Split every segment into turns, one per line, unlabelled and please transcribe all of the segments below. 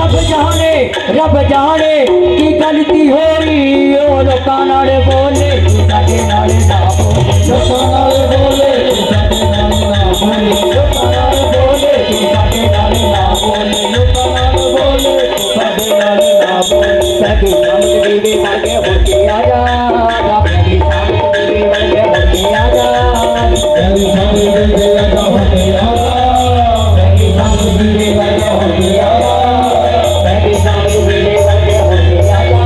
रब जाने की गलती होई ओ लोकां नाल बोले साडे नाल ना बोले लोकां नाल बोले साडे नाल ना बोले लोकां नाल बोले साडे नाल ना बोले लोकां नाल बोले साडे नाल ना बोले सभी सामने दीवे मांगे होके आजा अपनी सामने दीवे मांगे होके आजा सभी सामने दीवे आजा होके आजा सभी सामने दीवे मांगे होके आजा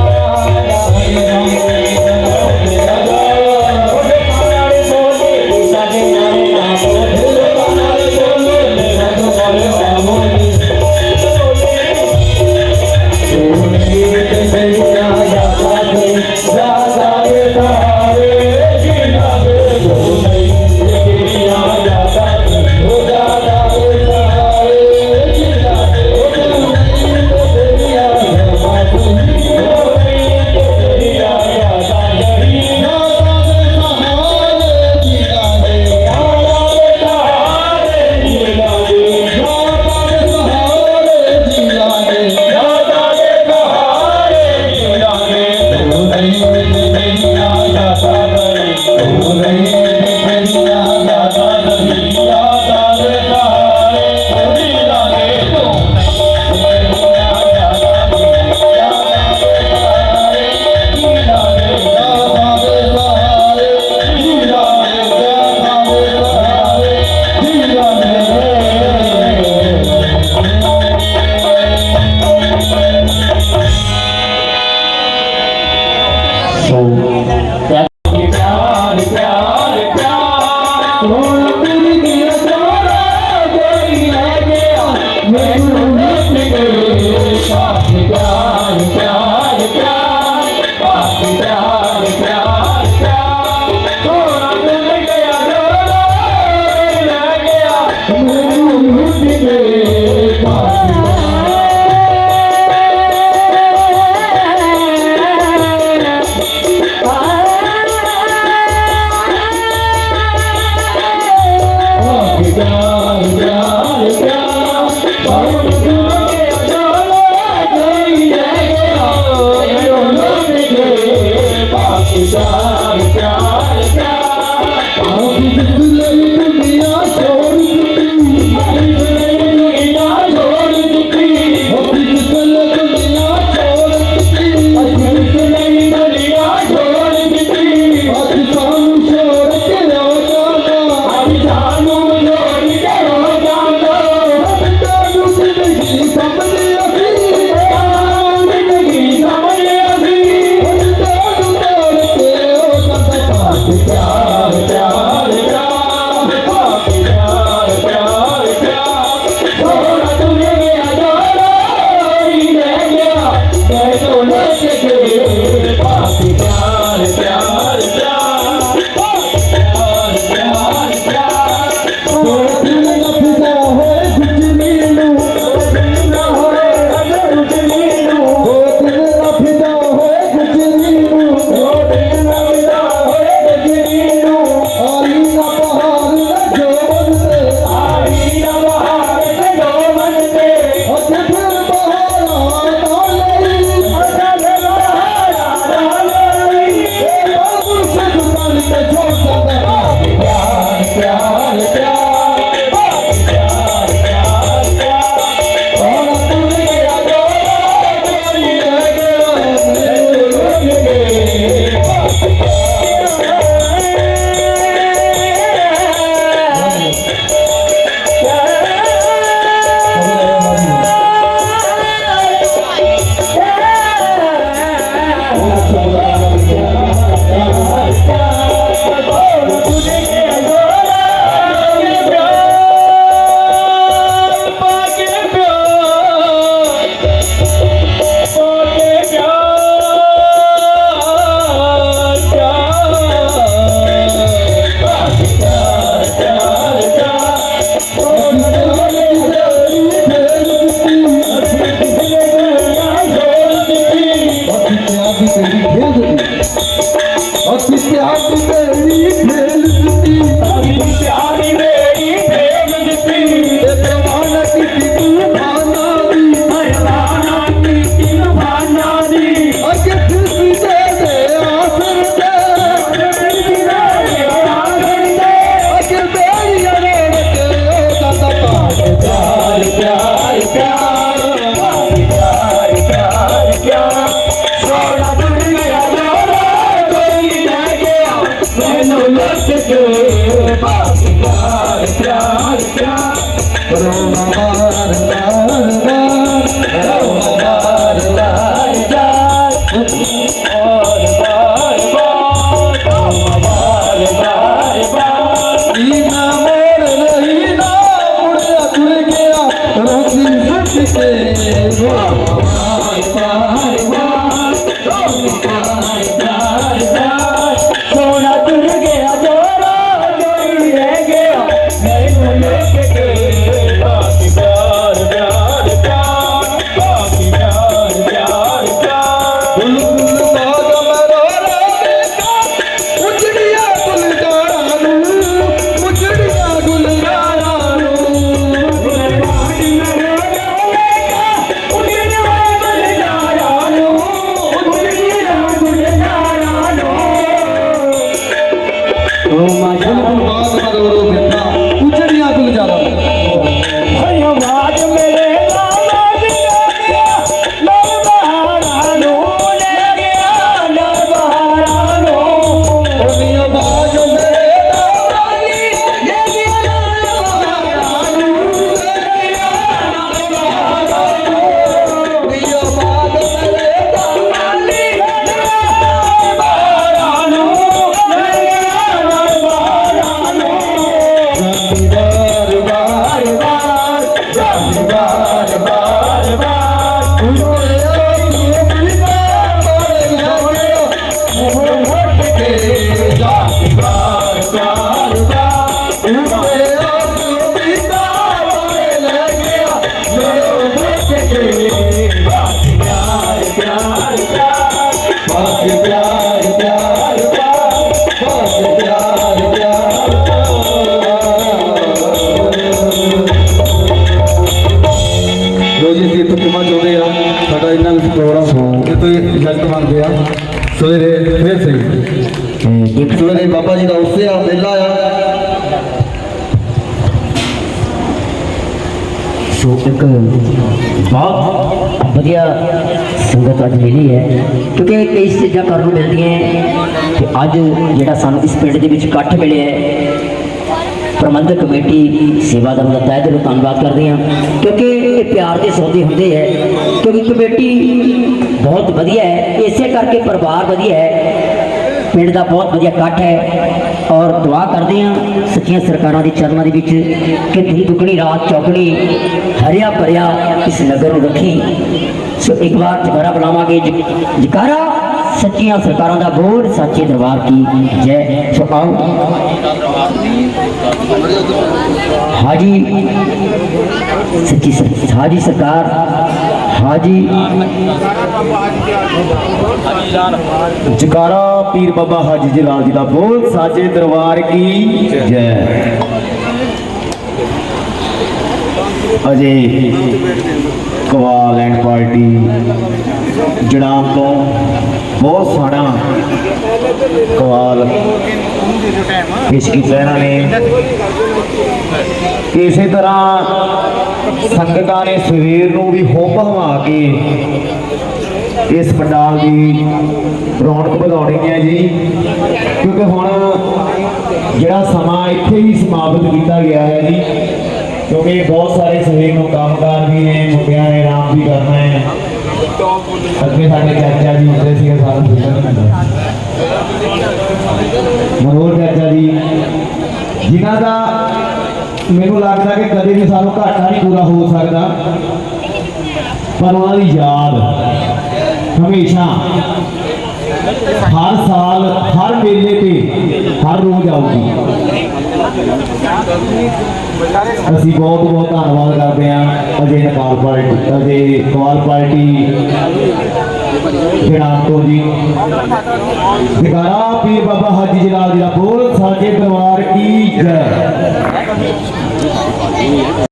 Happy birthday. एक बहुत वधिया संगत अज मिली है, क्योंकि कई चीज़ां करन नूं मिलदियां कि अज जिहड़ा सानूं इस पिंड दे विच इकट्ठ मिले है, प्रबंधक कमेटी सेवादार का तहे दिलों धन्नवाद करते हैं, क्योंकि ये प्यार के सौदे होंगे है, क्योंकि कमेटी बहुत वधिया है, इसे करके परिवार वधिया है, पिंड का बहुत वधिया इकट्ठ है। और दुआ करते हैं सच्चियां सरकारां दे चरणों के कि दिन दुगनी रात चौगनी हरिया भरिया इस नगर को रखी। सो एक बार जकारा बुलावांगे, जकारा सच्चियां सरकारां दा बोल, सच्चे दरबार की जय। सो आओ हाजी सच्ची हाजी सरकार, हाजी
जकारा पीर बाबा हाजी जलाल जी का बोल, साचे दरबार की जय। अजय कवाल एंड पार्टी जड़ाम तो बहुत सारा कवाल पेश किया इन्होंने। इस तरह संगतां ने सवेर नूं भी होम हवा के इस पंडाल की रौनक बढ़ानी है जी, क्योंकि हुण जिहड़ा समा इत्थे ही समाप्त किया गया है जी, क्योंकि बहुत सारे सवेर को कामकार भी ने, मुंडियां ने आराम भी करना है। अगे साडे चाचा जी होंदे सी, सारा मनोहर चाचा जी, जिन्हां दा मैनूं लगदा कि कदे भी सानूं घाटा नहीं पूरा हो सकता, पर उन्हां दी याद हमेशा हर साल हर मेले पे हर रोज आऊगी। असी बहुत बहुत धन्यवाद करते हैं अजय नकाल पार्टी, अजय कवाल पार्टी तो जी। जकारा पीर बाबा हाजी जलाल जी का बोल, साचे दरबार की जय।